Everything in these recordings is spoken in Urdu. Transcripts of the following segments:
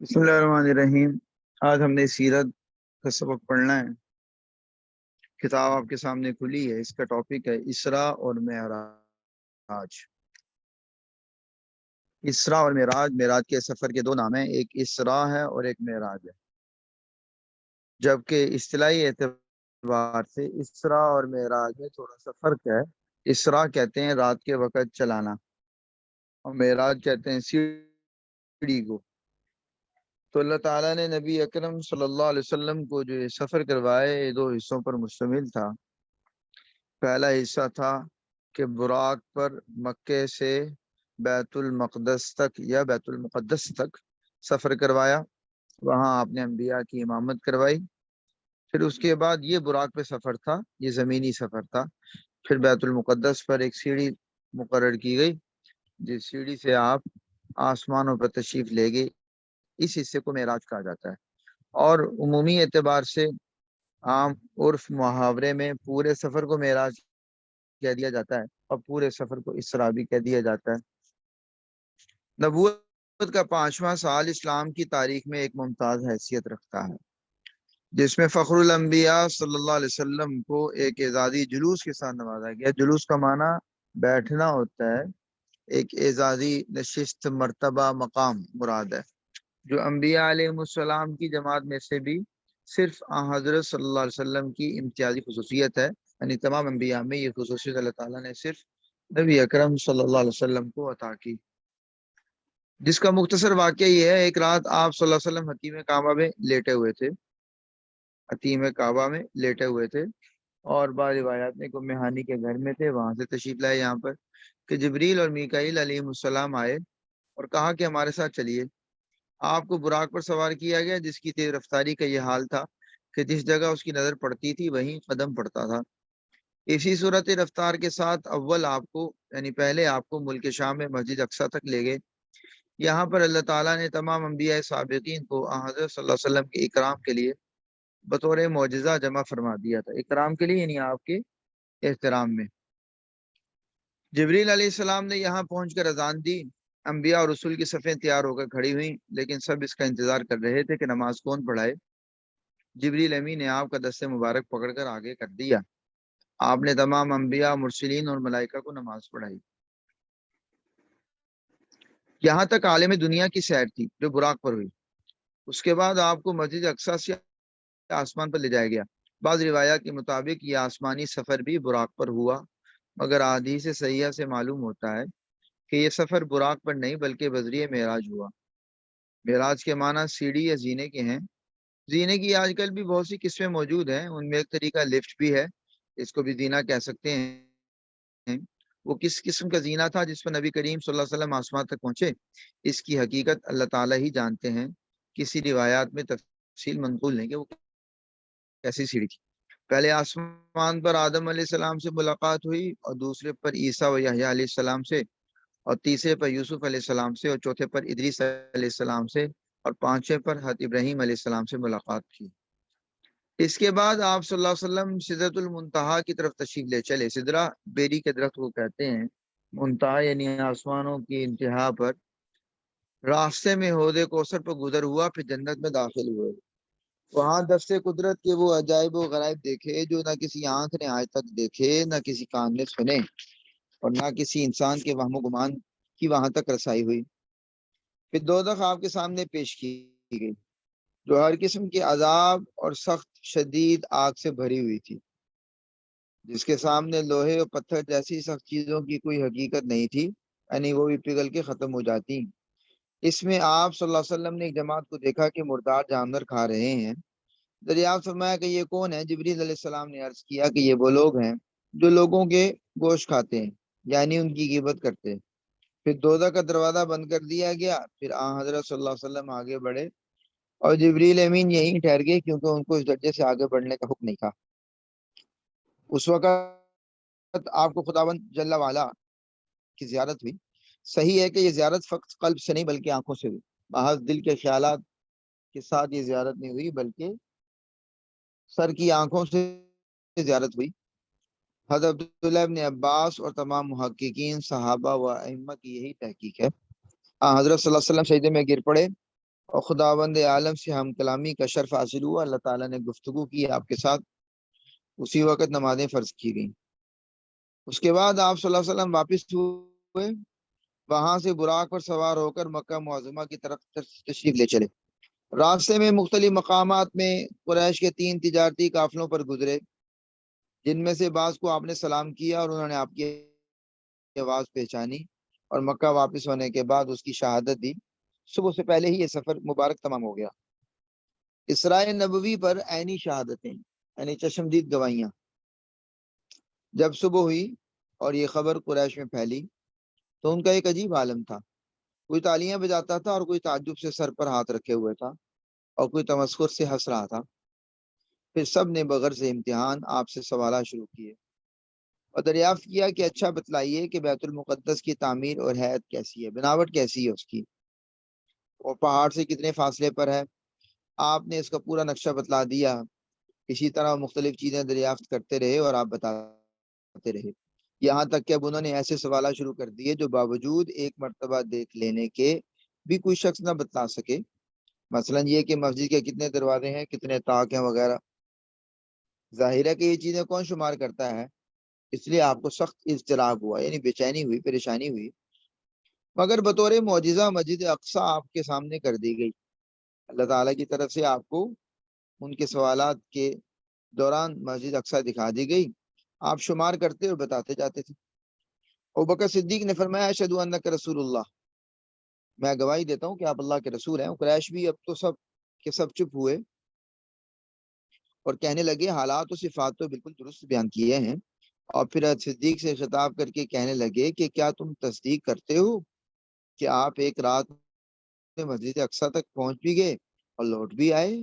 بسم اللہ الرحمن الرحیم۔ آج ہم نے سیرت کا سبق پڑھنا ہے۔ کتاب آپ کے سامنے کھلی ہے، اس کا ٹاپک ہے اسراء اور معراج۔ اسراء اور معراج، معراج کے سفر کے دو نام ہیں، ایک اسراء ہے اور ایک معراج ہے، جبکہ اصطلاحی اعتبار سے اسراء اور معراج میں تھوڑا سا فرق ہے۔ اسراء کہتے ہیں رات کے وقت چلانا، اور معراج کہتے ہیں سیڑھی کو۔ تو اللہ تعالیٰ نے نبی اکرم صلی اللہ علیہ وسلم کو جو یہ سفر کروائے، یہ دو حصوں پر مشتمل تھا۔ پہلا حصہ تھا کہ براق پر مکے سے بیت المقدس تک یا بیت المقدس تک سفر کروایا، وہاں آپ نے انبیاء کی امامت کروائی۔ پھر اس کے بعد یہ براق پہ سفر تھا، یہ زمینی سفر تھا۔ پھر بیت المقدس پر ایک سیڑھی مقرر کی گئی، جس سیڑھی سے آپ آسمانوں پر تشریف لے گئے، اس حصے کو معراج کہا جاتا ہے۔ اور عمومی اعتبار سے عام عرف محاورے میں پورے سفر کو معراج کہہ دیا جاتا ہے، اور پورے سفر کو اسراء بھی کہہ دیا جاتا ہے۔ نبوت کا 5واں سال اسلام کی تاریخ میں ایک ممتاز حیثیت رکھتا ہے، جس میں فخر الانبیاء صلی اللہ علیہ وسلم کو ایک اعزازی جلوس کے ساتھ نوازا گیا۔ جلوس کا معنی بیٹھنا ہوتا ہے، ایک اعزازی نشست مرتبہ مقام مراد ہے، جو انبیاء علیہ السلام کی جماعت میں سے بھی صرف حضرت صلی اللہ علیہ وسلم کی امتیازی خصوصیت ہے۔ یعنی تمام انبیاء میں یہ خصوصیت اللہ تعالیٰ نے صرف نبی اکرم صلی اللہ علیہ وسلم کو عطا کی، جس کا مختصر واقعہ یہ ہے۔ ایک رات آپ صلی اللہ علیہ وسلم حتیم کعبہ میں لیٹے ہوئے تھے، حتیم کعبہ میں لیٹے ہوئے تھے، اور بعض روایات میں کہ مہانی کے گھر میں تھے، وہاں سے تشریف لائے یہاں پر کہ جبریل اور میکائیل علیہ السلام آئے اور کہا کہ ہمارے ساتھ چلیے۔ آپ کو براق پر سوار کیا گیا، جس کی تیز رفتاری کا یہ حال تھا کہ جس جگہ اس کی نظر پڑتی تھی وہیں قدم پڑتا تھا۔ اسی صورت رفتار کے ساتھ اول آپ کو یعنی پہلے آپ کو ملک شام میں مسجد اقصیٰ تک لے گئے۔ یہاں پر اللہ تعالیٰ نے تمام انبیاء سابقین کو حضرت صلی اللہ علیہ وسلم کے اکرام کے لیے بطور معجزہ جمع فرما دیا تھا۔ اکرام کے لیے یعنی آپ کے احترام میں۔ جبریل علیہ السلام نے یہاں پہنچ کر اذان دی، انبیاء اور رسول کی صفیں تیار ہو کر کھڑی ہوئیں، لیکن سب اس کا انتظار کر رہے تھے کہ نماز کون پڑھائے۔ جبریل امین نے آپ کا دست مبارک پکڑ کر آگے کر دیا۔ آپ نے تمام انبیاء، مرسلین اور ملائکہ کو نماز پڑھائی۔ یہاں تک عالم دنیا کی سیر تھی جو براق پر ہوئی۔ اس کے بعد آپ کو مسجد اقصیٰ سے آسمان پر لے جایا گیا۔ بعض روایات کے مطابق یہ آسمانی سفر بھی براق پر ہوا، مگر احادیث صحیحہ سے معلوم ہوتا ہے کہ یہ سفر براق پر نہیں بلکہ بذریعہ معراج ہوا۔ معراج کے معنی سیڑھی یا زینے کے ہیں۔ زینے کی آج کل بھی بہت سی قسمیں موجود ہیں، ان میں ایک طریقہ لفٹ بھی ہے، اس کو بھی زینہ کہہ سکتے ہیں۔ وہ کس قسم کا زینہ تھا جس پر نبی کریم صلی اللہ علیہ وسلم آسمان تک پہنچے، اس کی حقیقت اللہ تعالیٰ ہی جانتے ہیں۔ کسی روایات میں تفصیل منقول نہیں کہ وہ کیسی سیڑھی تھی۔ پہلے آسمان پر آدم علیہ السلام سے ملاقات ہوئی، اور دوسرے پر عیسیٰ و یحییٰ علیہ السلام سے، اور تیسرے پر یوسف علیہ السلام سے، اور چوتھے پر ادریس علیہ السلام سے، اور پانچویں پر حضرت ابراہیم علیہ السلام سے ملاقات کی۔ اس کے بعد آپ صلی اللہ علیہ وسلم سدرۃ المنتہا کی طرف تشریف لے چلے۔ سدرہ بیری کے درخت کو کہتے ہیں، منتہا یعنی آسمانوں کی انتہا پر۔ راستے میں حوض کوثر پر گزر ہوا، پھر جنت میں داخل ہوئے۔ وہاں دست قدرت کے وہ عجائب و غرائب دیکھے جو نہ کسی آنکھ نے آج تک دیکھے، نہ کسی کان نے سنے، اور نہ کسی انسان کے وہم و گمان کی وہاں تک رسائی ہوئی۔ پھر دوزخ آپ کے سامنے پیش کی گئی، جو ہر قسم کے عذاب اور سخت شدید آگ سے بھری ہوئی تھی، جس کے سامنے لوہے اور پتھر جیسی سخت چیزوں کی کوئی حقیقت نہیں تھی، یعنی وہ بھی پگھل کے ختم ہو جاتی۔ اس میں آپ صلی اللہ علیہ وسلم نے ایک جماعت کو دیکھا کہ مردار جانور کھا رہے ہیں۔ دریافت فرمایا کہ یہ کون ہے؟ جبریل علیہ السلام نے عرض کیا کہ یہ وہ لوگ ہیں جو لوگوں کے گوشت کھاتے ہیں، یعنی ان کی غیبت کرتے ہیں۔ پھر دوزخ کا دروازہ بند کر دیا گیا۔ پھر حضرت صلی اللہ علیہ وسلم آگے بڑھے، اور جبریل امین یہیں ٹھہر گئے کیونکہ ان کو اس درجے سے آگے بڑھنے کا حکم نہیں تھا۔ اس وقت آپ کو خداوند جل وعلا کی زیارت ہوئی۔ صحیح ہے کہ یہ زیارت فقط قلب سے نہیں بلکہ آنکھوں سے ہوئی، محض دل کے خیالات کے ساتھ یہ زیارت نہیں ہوئی بلکہ سر کی آنکھوں سے زیارت ہوئی۔ حضرت عبداللہ ابن عباس اور تمام محققین، صحابہ و ائمہ کی یہی تحقیق ہے۔ حضرت صلی اللہ علیہ وسلم سجدے میں گر پڑے اور خداوند عالم سے ہم کلامی کا شرف حاصل ہوا، اللہ تعالیٰ نے گفتگو کی آپ کے ساتھ، اسی وقت نمازیں فرض کی گئیں۔ اس کے بعد آپ صلی اللہ علیہ وسلم واپس ہوئے، وہاں سے براق پر سوار ہو کر مکہ معظمہ کی طرف تشریف لے چلے۔ راستے میں مختلف مقامات میں قریش کے 3 تجارتی قافلوں پر گزرے، جن میں سے بعض کو آپ نے سلام کیا اور انہوں نے آپ کی آواز پہچانی، اور مکہ واپس ہونے کے بعد اس کی شہادت دی۔ صبح سے پہلے ہی یہ سفر مبارک تمام ہو گیا۔ اسرائیل نبوی پر عینی شہادتیں یعنی چشمدید گواہیاں۔ جب صبح ہوئی اور یہ خبر قریش میں پھیلی تو ان کا ایک عجیب عالم تھا، کوئی تالیاں بجاتا تھا اور کوئی تعجب سے سر پر ہاتھ رکھے ہوئے تھا اور کوئی تمسخر سے ہنس رہا تھا۔ پھر سب نے بغیر سے امتحان آپ سے سوالات شروع کیے اور دریافت کیا کہ اچھا بتلائیے کہ بیت المقدس کی تعمیر اور حیت کیسی ہے، بناوٹ کیسی ہے اس کی، اور پہاڑ سے کتنے فاصلے پر ہے۔ آپ نے اس کا پورا نقشہ بتلا دیا۔ اسی طرح مختلف چیزیں دریافت کرتے رہے اور آپ بتاتے رہے، یہاں تک کہ اب انہوں نے ایسے سوالات شروع کر دیے جو باوجود ایک مرتبہ دیکھ لینے کے بھی کوئی شخص نہ بتلا سکے، مثلا یہ کہ مسجد کے کتنے دروازے ہیں، کتنے طاق ہیں وغیرہ۔ ظاہر ہے کہ یہ چیزیں کون شمار کرتا ہے، اس لیے آپ کو سخت اضطراب ہوا، یعنی بے چینی ہوئی، پریشانی ہوئی، مگر بطور معجزہ مسجد اقصی آپ کے سامنے کر دی گئی۔ اللہ تعالیٰ کی طرف سے آپ کو ان کے سوالات کے دوران مسجد اقصی دکھا دی گئی، آپ شمار کرتے اور بتاتے جاتے تھے۔ ابوبکر صدیق نے فرمایا اشہد انک رسول اللہ، میں گواہی دیتا ہوں کہ آپ اللہ کے رسول ہیں۔ قریش بھی اب تو سب کے سب چپ ہوئے اور کہنے لگے حالات و صفات تو بالکل درست بیان کیے ہیں، اور پھر صدیق سے خطاب کر کے کہنے لگے کہ کیا تم تصدیق کرتے ہو کہ آپ ایک رات میں مسجد اقصی تک پہنچ بھی گئے اور لوٹ بھی آئے؟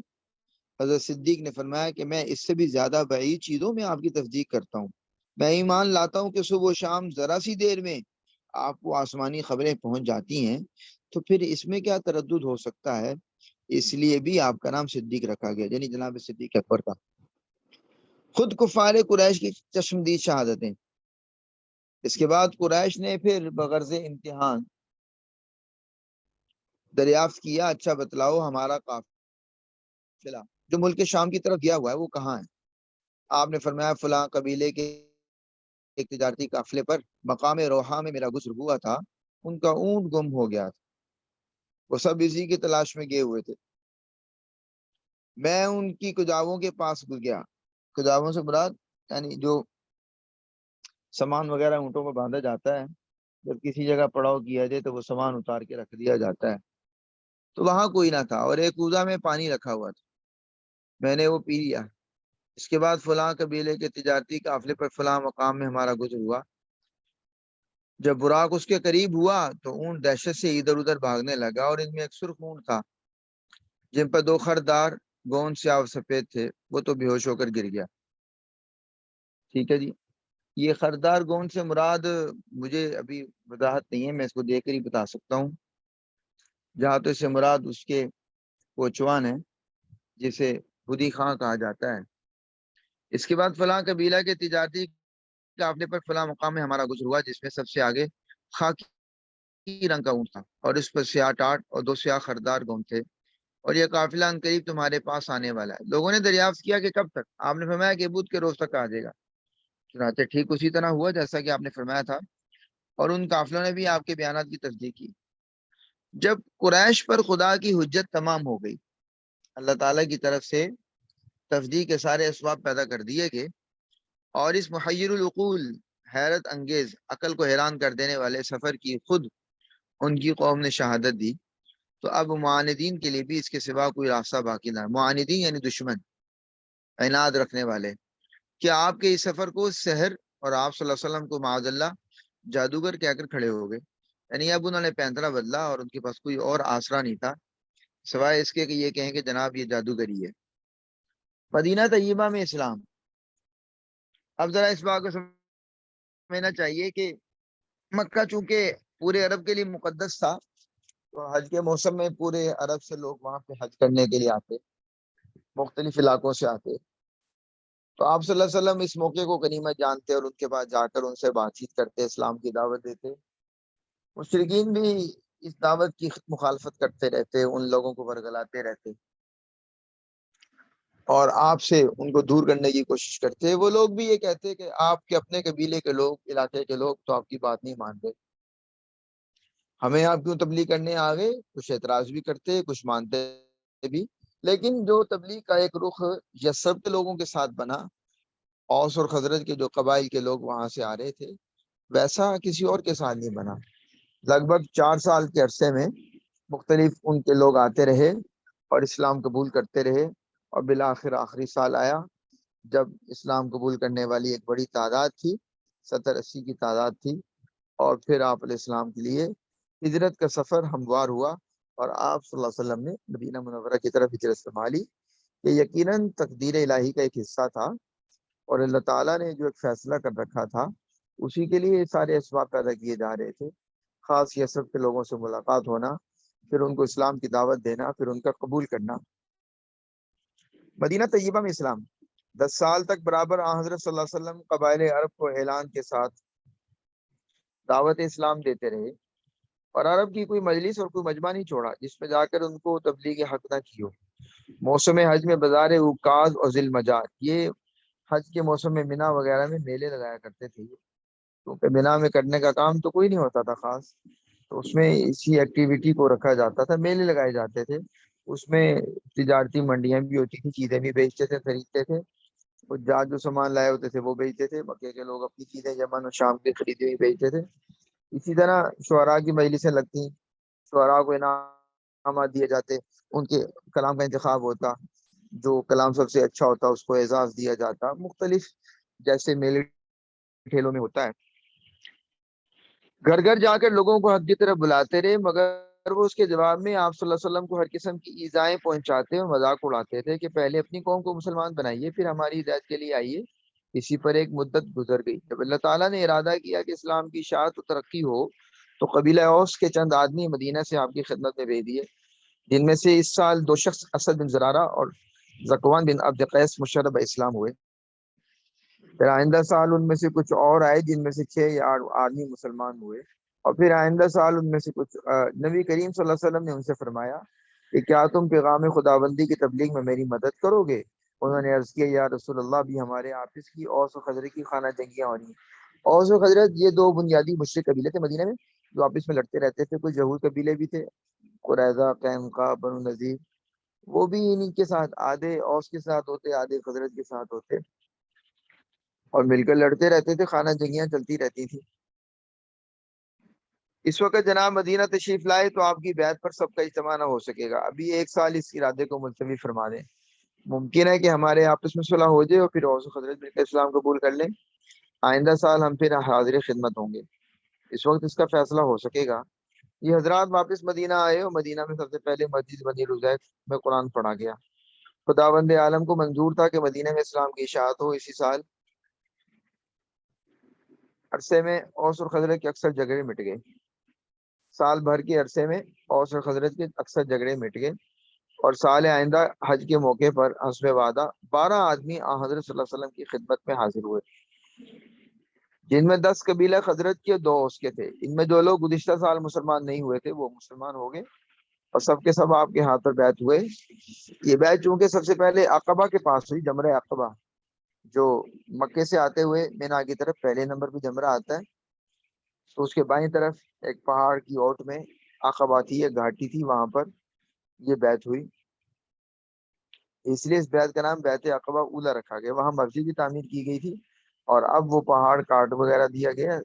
حضرت صدیق نے فرمایا کہ میں اس سے بھی زیادہ بعید چیزوں میں آپ کی تصدیق کرتا ہوں، میں ایمان لاتا ہوں کہ صبح و شام ذرا سی دیر میں آپ کو آسمانی خبریں پہنچ جاتی ہیں، تو پھر اس میں کیا تردد ہو سکتا ہے؟ اس لیے بھی آپ کا نام صدیق رکھا گیا، یعنی جناب صدیق اکبر کا۔ خود کفار قریش کی چشمدید شہادتیں۔ اس کے بعد قریش نے پھر بغرض امتحان دریافت کیا اچھا بتلاؤ ہمارا قافلہ جو ملک شام کی طرف گیا ہوا ہے وہ کہاں ہے؟ آپ نے فرمایا فلاں قبیلے کے ایک تجارتی قافلے پر مقام روحا میں میرا گزر ہوا تھا، ان کا اونٹ گم ہو گیا تھا، وہ سب اسی کی تلاش میں گئے ہوئے تھے، میں ان کی کجاووں کے پاس گیا۔ کجاووں سے مراد یعنی جو سامان وغیرہ اونٹوں میں باندھا جاتا ہے، جب کسی جگہ پڑاؤ کیا جائے تو وہ سامان اتار کے رکھ دیا جاتا ہے، تو وہاں کوئی نہ تھا اور ایک کوزہ میں پانی رکھا ہوا تھا، میں نے وہ پی لیا۔ اس کے بعد فلاں قبیلے کے تجارتی قافلے پر فلاں مقام میں ہمارا گزر ہوا، جب براق اس کے قریب ہوا تو اونٹ دہشت سے ادھر ادھر بھاگنے لگا اور ان میں ایک سرخ اونٹ تھا جن پر 2 خردار گوند سیاہ و سفید تھے، وہ تو بے ہوش ہو کر گر گیا۔ ٹھیک ہے جی، یہ خردار گوند سے مراد مجھے ابھی وضاحت نہیں ہے، میں اس کو دیکھ کر ہی بتا سکتا ہوں، جہاں تو اس سے مراد اس کے کوچوان ہے جسے بدی خاں کہا جاتا ہے۔ اس کے بعد فلاں قبیلہ کے تجارتی قافلے پر فلاں مقام میں ہمارا گزر ہوا جس میں سب سے آگے خاکی رنگ کا اونٹ تھا اور اس پر سیاہ ٹاٹ اور 2 سیاہ خردار گوند تھے، اور یہ قافلہ عنقریب تمہارے پاس آنے والا ہے۔ لوگوں نے دریافت کیا کہ کب تک؟ آپ نے فرمایا کہ بدھ کے روز تک آ جائے گا۔ چنانچہ ٹھیک اسی طرح ہوا جیسا کہ آپ نے فرمایا تھا، اور ان قافلوں نے بھی آپ کے بیانات کی تصدیق کی۔ جب قریش پر خدا کی حجت تمام ہو گئی، اللہ تعالیٰ کی طرف سے تصدیق کے سارے اسباب پیدا کر دیے گئے، اور اس محیر العقول حیرت انگیز عقل کو حیران کر دینے والے سفر کی خود ان کی قوم نے شہادت دی، تو اب معاندین کے لیے بھی اس کے سوا کوئی راستہ باقی نہ۔ معاندین یعنی دشمن، عناد رکھنے والے، کہ آپ کے اس سفر کو سحر اور آپ صلی اللہ علیہ وسلم کو معاذ اللہ جادوگر کہہ کر کھڑے ہو گئے، یعنی اب انہوں نے پینترا بدلا اور ان کے پاس کوئی اور آسرا نہیں تھا سوائے اس کے کہ یہ کہیں کہ جناب یہ جادوگری ہے۔ مدینہ طیبہ میں اسلام۔ اب ذرا اس بات کو سمجھنا چاہیے کہ مکہ چونکہ پورے عرب کے لیے مقدس تھا، تو حج کے موسم میں پورے عرب سے لوگ وہاں پہ حج کرنے کے لیے آتے، مختلف علاقوں سے آتے، تو آپ صلی اللہ علیہ وسلم اس موقع کو غنیمت جانتے اور ان کے پاس جا کر ان سے بات چیت کرتے، اسلام کی دعوت دیتے۔ مشرکین بھی اس دعوت کی مخالفت کرتے رہتے، ان لوگوں کو ورگلاتے رہتے اور آپ سے ان کو دور کرنے کی کوشش کرتے۔ وہ لوگ بھی یہ کہتے کہ آپ کے اپنے قبیلے کے لوگ، علاقے کے لوگ تو آپ کی بات نہیں مانتے، ہمیں آپ کیوں تبلیغ کرنے آ گئے؟ کچھ اعتراض بھی کرتے، کچھ مانتے بھی، لیکن جو تبلیغ کا ایک رخ یثرب کے لوگوں کے ساتھ بنا، اوس اور خزرج کے جو قبائل کے لوگ وہاں سے آ رہے تھے، ویسا کسی اور کے ساتھ نہیں بنا۔ لگ بھگ 4 سال کے عرصے میں مختلف ان کے لوگ آتے رہے اور اسلام قبول کرتے رہے، اور بالآخر آخری سال آیا جب اسلام قبول کرنے والی ایک بڑی تعداد تھی، 70-80 کی تعداد تھی، اور پھر آپ علیہ السلام کے لیے ہجرت کا سفر ہموار ہوا اور آپ صلی اللہ علیہ وسلم نے مدینہ منورہ کی طرف ہجرت فرمالی۔ یہ یقیناً تقدیر الہی کا ایک حصہ تھا، اور اللہ تعالیٰ نے جو ایک فیصلہ کر رکھا تھا اسی کے لیے سارے اسباب پیدا کیے جا رہے تھے۔ خاص یثرب کے لوگوں سے ملاقات ہونا، پھر ان کو اسلام کی دعوت دینا، پھر ان کا قبول کرنا۔ مدینہ طیبہ میں اسلام 10 سال تک برابر آن حضرت صلی اللہ علیہ وسلم قبائل عرب کو اعلان کے ساتھ دعوت اسلام دیتے رہے، اور عرب کی کوئی مجلس اور کوئی مجمع نہیں چھوڑا جس میں جا کر ان کو تبلیغ حق نہ کی ہو۔ موسم حج میں بازار اوقاز اور ذی المجاز، یہ حج کے موسم میں مینا وغیرہ میں میلے لگایا کرتے تھے، کیونکہ مینا میں کرنے کا کام تو کوئی نہیں ہوتا تھا خاص، تو اس میں اسی ایکٹیویٹی کو رکھا جاتا تھا، میلے لگائے جاتے تھے۔ اس میں تجارتی منڈیاں بھی ہوتی تھی، چیزیں بھی بیچتے تھے، خریدتے تھے، وہ جہاں جو سامان لائے ہوتے تھے وہ بیچتے تھے، مکے کے لوگ اپنی چیزیں یمن اور شام کی خریدی ہوئی بیچتے تھے۔ اسی طرح شعراء کی مجلسیں لگتی، شعراء کو انعامات دیے جاتے، ان کے کلام کا انتخاب ہوتا، جو کلام سب سے اچھا ہوتا اس کو اعزاز دیا جاتا، مختلف جیسے میلے ٹھیلوں میں ہوتا ہے۔ گھر گھر جا کر لوگوں کو حق کی طرف بلاتے رہے، مگر وہ اس کے جواب میں آپ صلی اللہ علیہ وسلم کو ہر قسم کی ایذائیں پہنچاتے اور مذاق اڑاتے تھے کہ پہلے اپنی قوم کو مسلمان بنائیے، پھر ہماری ہدایت کے لیے آئیے۔ اسی پر ایک مدت گزر گئی۔ جب اللہ تعالیٰ نے ارادہ کیا کہ اسلام کی اشاعت و ترقی ہو، تو قبیلہ اوس کے چند آدمی مدینہ سے آپ کی خدمت میں بھیج دیے، جن میں سے اس سال 2 شخص اسد بن زرارہ اور زکوان بن عبد قیس مشرب اسلام ہوئے۔ پھر آئندہ سال ان میں سے کچھ اور آئے، جن میں سے 6 یا 8 آدمی مسلمان ہوئے، اور پھر آئندہ سال ان میں سے کچھ نبی کریم صلی اللہ علیہ وسلم نے ان سے فرمایا کہ کیا تم پیغام خداوندی کی تبلیغ میں میری مدد کرو گے؟ انہوں نے عرض کیا یا رسول اللہ، بھی ہمارے آپس کی اوس و خزرج کی خانہ جنگیاں ہونی۔ اوس و خزرج یہ 2 بنیادی مشرک قبیلے تھے مدینہ میں، جو آپس میں لڑتے رہتے تھے۔ کچھ یہود قبیلے بھی تھے، قریظہ، قینقاع، بنو نذیر، وہ بھی انہیں کے ساتھ آدھے اوس کے ساتھ ہوتے، آدھے خزرج کے ساتھ ہوتے، اور مل کر لڑتے رہتے تھے، خانہ جنگیاں چلتی رہتی تھی۔ اس وقت جناب مدینہ تشریف لائے تو آپ کی بیعت پر سب کا اجتماع نہ ہو سکے گا، ابھی 1 سال اس ارادے کو ملتوی فرما دیں۔ ممکن ہے کہ ہمارے آپس میں صلح ہو جائے اور پھر اوس و خزرج مل کر اسلام قبول کر لیں، آئندہ سال ہم پھر حاضر خدمت ہوں گے، اس وقت اس کا فیصلہ ہو سکے گا۔ یہ حضرات واپس مدینہ آئے اور مدینہ میں سب سے پہلے مسجد بنی رزیق میں قرآن پڑھا گیا۔ خداوند عالم کو منظور تھا کہ مدینہ میں اسلام کی اشاعت ہو۔ اسی سال عرصے میں اوس اور خزرج کے اکثر جھگڑے مٹ گئے، سال بھر کے عرصے میں اوس اور خزرج کے اکثر جھگڑے مٹ گئے، اور سال آئندہ حج کے موقع پر حسب وعدہ 12 آدمی آن حضرت صلی اللہ علیہ وسلم کی خدمت میں حاضر ہوئے، جن میں 10 قبیلہ خزرج کے 2 اوس کے تھے۔ ان میں جو لوگ گزشتہ سال مسلمان نہیں ہوئے تھے وہ مسلمان ہو گئے، اور سب کے سب آپ کے ہاتھ پر بیعت ہوئے۔ یہ بیعت چونکہ سب سے پہلے عقبہ کے پاس ہوئی، جمرہ عقبہ، جو مکے سے آتے ہوئے مینا کی طرف پہلے نمبر پہ جمرہ آتا ہے، تو اس کے بائیں طرف ایک پہاڑ کی اوٹ میں عقبہ تھی، ایک گھاٹی تھی، وہاں پر یہ بیعت ہوئی، اس لیے اس بیعت کا نام بیعت عقبہ اولی رکھا گیا۔ وہاں مسجد بھی تعمیر کی گئی تھی، اور اب وہ پہاڑ کاٹ وغیرہ دیا گیا،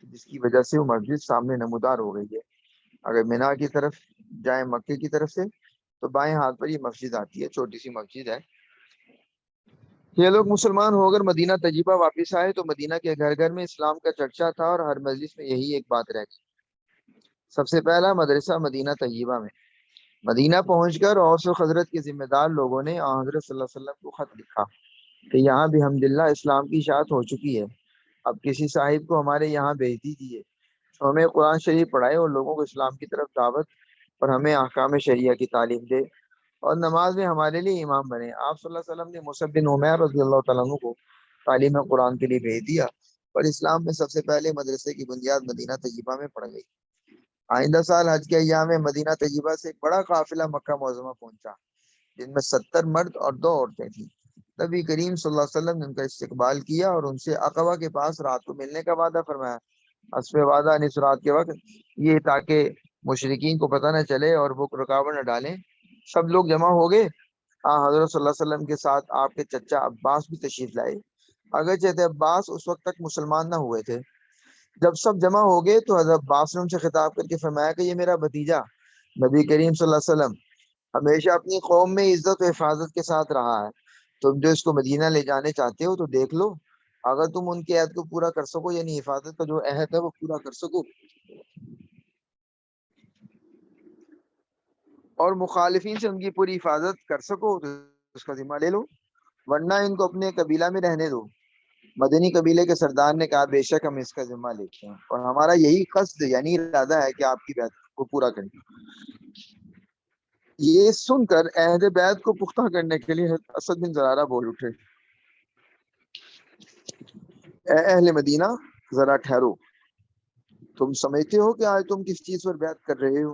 جس کی وجہ سے وہ مسجد سامنے نمودار ہو گئی ہے۔ اگر مینا کی طرف جائیں مکے کی طرف سے تو بائیں ہاتھ پر یہ مسجد آتی ہے، چھوٹی سی مسجد ہے۔ یہ لوگ مسلمان ہو کر مدینہ طیبہ واپس آئے تو مدینہ کے گھر گھر میں اسلام کا چرچا تھا، اور ہر مجلس میں یہی ایک بات رہ گئی۔ سب سے پہلا مدرسہ مدینہ طیبہ میں۔ مدینہ پہنچ کر اوس و خزرج کے ذمہ دار لوگوں نے آن حضرت صلی اللہ علیہ وسلم کو خط لکھا کہ یہاں بھی الحمدللہ اسلام کی اشاعت ہو چکی ہے، اب کسی صاحب کو ہمارے یہاں بھیج دیجیے، ہمیں قرآن شریف پڑھائے اور لوگوں کو اسلام کی طرف دعوت اور ہمیں احکام شریعہ کی تعلیم دے، اور نماز میں ہمارے لیے امام بنے۔ آپ صلی اللہ علیہ وسلم نے مصعب بن عمیر رضی اللہ تعالیٰ عنہ کو تعلیم قرآن کے لیے بھیج دیا، اور اسلام میں سب سے پہلے مدرسے کی بنیاد مدینہ طیبہ میں پڑ گئی۔ آئندہ سال حج کے ایام میں مدینہ طیبہ سے ایک بڑا قافلہ مکہ معظمہ پہنچا، جن میں 70 مرد اور 2 عورتیں تھیں۔ نبی کریم صلی اللہ علیہ وسلم نے ان کا استقبال کیا اور ان سے عقبہ کے پاس رات کو ملنے کا وعدہ فرمایا۔ حسب وعدہ اس رات کے وقت یہ تاکہ مشرکین کو پتہ نہ چلے اور وہ رکاوٹ نہ ڈالیں، سب لوگ جمع ہو گئے۔ حضرت صلی اللہ علیہ وسلم کے ساتھ آپ کے چچا عباس بھی تشریف لائے، اگرچہ عباس اس وقت تک مسلمان نہ ہوئے تھے۔ جب سب جمع ہو گئے تو حضرت عباس نے ان سے خطاب کر کے فرمایا کہ یہ میرا بھتیجا نبی کریم صلی اللہ علیہ وسلم ہمیشہ اپنی قوم میں عزت و حفاظت کے ساتھ رہا ہے، تم جو اس کو مدینہ لے جانے چاہتے ہو تو دیکھ لو، اگر تم ان کے عہد کو پورا کر سکو، یعنی حفاظت کا جو عہد ہے وہ پورا کر سکو اور مخالفین سے ان کی پوری حفاظت کر سکو تو اس کا ذمہ لے لو، ورنہ ان کو اپنے قبیلہ میں رہنے دو۔ مدنی قبیلے کے سردار نے کہا بے شک ہم اس کا ذمہ لیتے ہیں اور ہمارا یہی قصد یعنی ارادہ ہے کہ آپ کی بیعت کو پورا کریں۔ یہ سن کر عہد بیعت کو پختہ کرنے کے لیے اسد بن زرارہ بول اٹھے، اے اہل مدینہ ذرا ٹھہرو، تم سمجھتے ہو کہ آج تم کس چیز پر بیعت کر رہے ہو؟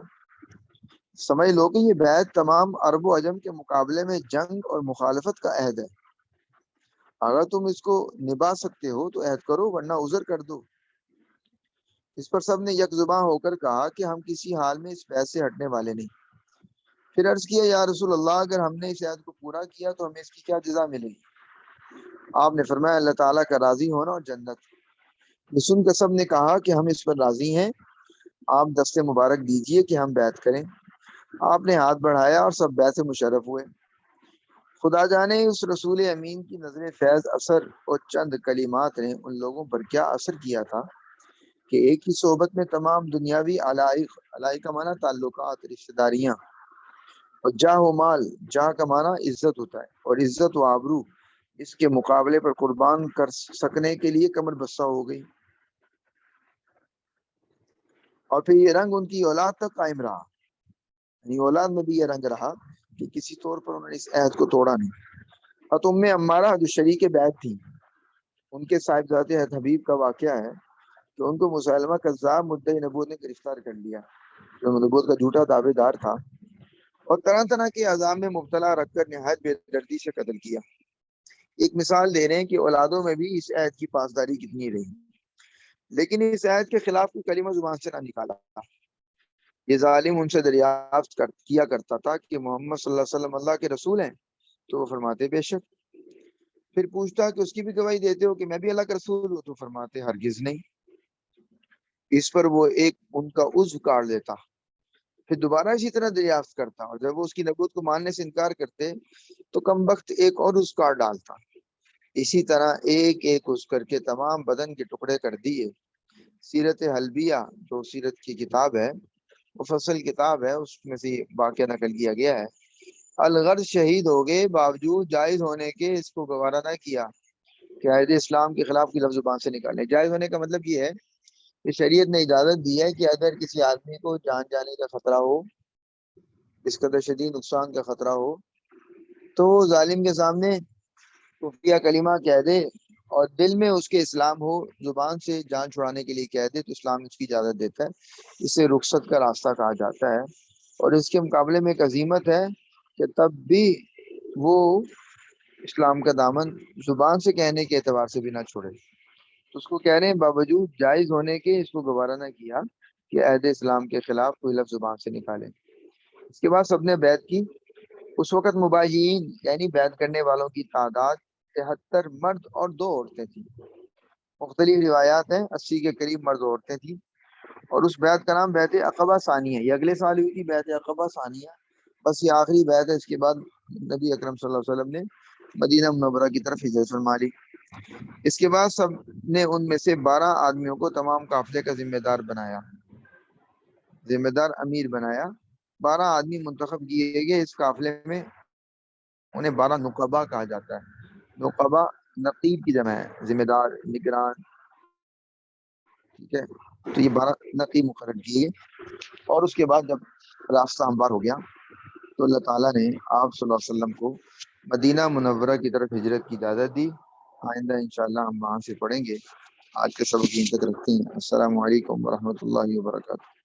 سمجھ لو کہ یہ بیعت تمام عرب و عجم کے مقابلے میں جنگ اور مخالفت کا عہد ہے، اگر تم اس کو نبھا سکتے ہو تو عہد کرو ورنہ عذر کر دو۔ اس پر سب نے یک زباں ہو کر کہا کہ ہم کسی حال میں اس بیعت سے ہٹنے والے نہیں۔ پھر عرض کیا یا رسول اللہ اگر ہم نے اس عہد کو پورا کیا تو ہمیں اس کی کیا جزا ملے گی؟ آپ نے فرمایا اللہ تعالیٰ کا راضی ہونا اور جنت۔ یہ سن کر سب نے کہا کہ ہم اس پر راضی ہیں، آپ دست مبارک دیجئے کہ ہم بیعت کریں۔ آپ نے ہاتھ بڑھایا اور سب بیعت سے مشرف ہوئے۔ خدا جانے اس رسول امین کی نظر فیض اثر اور چند کلمات نے ان لوگوں پر کیا اثر کیا تھا کہ ایک ہی صحبت میں تمام دنیاوی علائق کا معنی تعلقات، رشتہ داریاں اور جاہ و مال، جاہ کا معنی عزت ہوتا ہے اور عزت و آبرو اس کے مقابلے پر قربان کر سکنے کے لیے کمر بستہ ہو گئی، اور پھر یہ رنگ ان کی اولاد تک قائم رہا، یعنی اولاد میں بھی یہ رنگ رہا کہ کسی طور پر انہوں نے اس عہد کو توڑا نہیں۔ اور ام عمارہ جو شریک بیعت تھی، ان کے صاحبزادے حبیب کا واقعہ ہے کہ ان کو مسلمہ کذاب مدعی نبوت نے گرفتار کر لیا، جو نبوت کا جھوٹا دعوے دار تھا، اور طرح طرح کے عذاب میں مبتلا رکھ کر نہایت بے دردی سے قتل کیا۔ ایک مثال دے رہے ہیں کہ اولادوں میں بھی اس عہد کی پاسداری کتنی رہی، لیکن اس عہد کے خلاف کوئی کلمہ زبان سے نہ نکالا۔ یہ ظالم ان سے دریافت کیا کرتا تھا کہ محمد صلی اللہ علیہ وسلم اللہ کے رسول ہیں، تو وہ فرماتے بے شک۔ پھر پوچھتا کہ اس کی بھی گواہی دیتے ہو کہ میں بھی اللہ کا رسول ہوں، تو فرماتے ہرگز نہیں۔ اس پر وہ ایک ان کا عضو کاٹ دیتا، پھر دوبارہ اسی طرح دریافت کرتا، اور جب وہ اس کی نبوت کو ماننے سے انکار کرتے تو کم وقت ایک اور عضو کاٹ ڈالتا۔ اسی طرح ایک ایک عضو کر کے تمام بدن کے ٹکڑے کر دیے۔ سیرت حلبیہ جو سیرت کی کتاب ہے، مفصل کتاب ہے، اس میں سے واقعہ نقل کیا گیا ہے۔ الغرض شہید ہو گئے، باوجود جائز ہونے کے اس کو گوارا نہ کیا کہ عہد اسلام کے خلاف کی لفظ زبان سے نکالے۔ جائز ہونے کا مطلب یہ ہے کہ شریعت نے اجازت دی ہے کہ اگر کسی آدمی کو جان جانے کا خطرہ ہو، اس قدر شدید نقصان کا خطرہ ہو، تو وہ ظالم کے سامنے کفریہ کلمہ کہہ دے اور دل میں اس کے اسلام ہو، زبان سے جان چھڑانے کے لیے کہہ دے تو اسلام اس کی اجازت دیتا ہے۔ اسے رخصت کا راستہ کہا جاتا ہے، اور اس کے مقابلے میں ایک عزیمت ہے کہ تب بھی وہ اسلام کا دامن زبان سے کہنے کے اعتبار سے بھی نہ چھوڑے۔ تو اس کو کہہ رہے ہیں باوجود جائز ہونے کے اس کو گوارا نہ کیا کہ عہد اسلام کے خلاف کوئی لفظ زبان سے نکالے۔ اس کے بعد سب نے بیعت کی۔ اس وقت مبايعین یعنی بیعت کرنے والوں کی تعداد 73 مرد اور 2 عورتیں تھیں۔ مختلف روایات ہیں 80 کے قریب مرد و عورتیں تھیں، اور اس بیعت کا نام بیعت عقبہ ثانیہ ہے۔ یہ اگلے سال ہوئی تھی بیعت عقبہ ثانیہ، بس یہ آخری بیعت ہے۔ اس کے بعد نبی اکرم صلی اللہ علیہ وسلم نے مدینہ منورہ کی طرف ہجرت فرما لی۔ اس کے بعد سب نے ان میں سے 12 آدمیوں کو تمام قافلے کا ذمہ دار بنایا، ذمہ دار امیر بنایا۔ 12 آدمی منتخب کیے گئے۔ اس قافلے میں انہیں 12 نقبا کہا جاتا ہے۔ نقبا نقیب کی جمع ہے، ذمہ دار، نگران، ٹھیک ہے۔ تو یہ 12 نقیب مقرر کیے، اور اس کے بعد جب راستہ ہموار ہو گیا تو اللہ تعالیٰ نے آپ صلی اللہ علیہ وسلم کو مدینہ منورہ کی طرف ہجرت کی اجازت دی۔ آئندہ انشاءاللہ ہم وہاں سے پڑھیں گے۔ آج کے سبق یہیں تک رکھتے ہیں۔ السلام علیکم ورحمۃ اللہ وبرکاتہ۔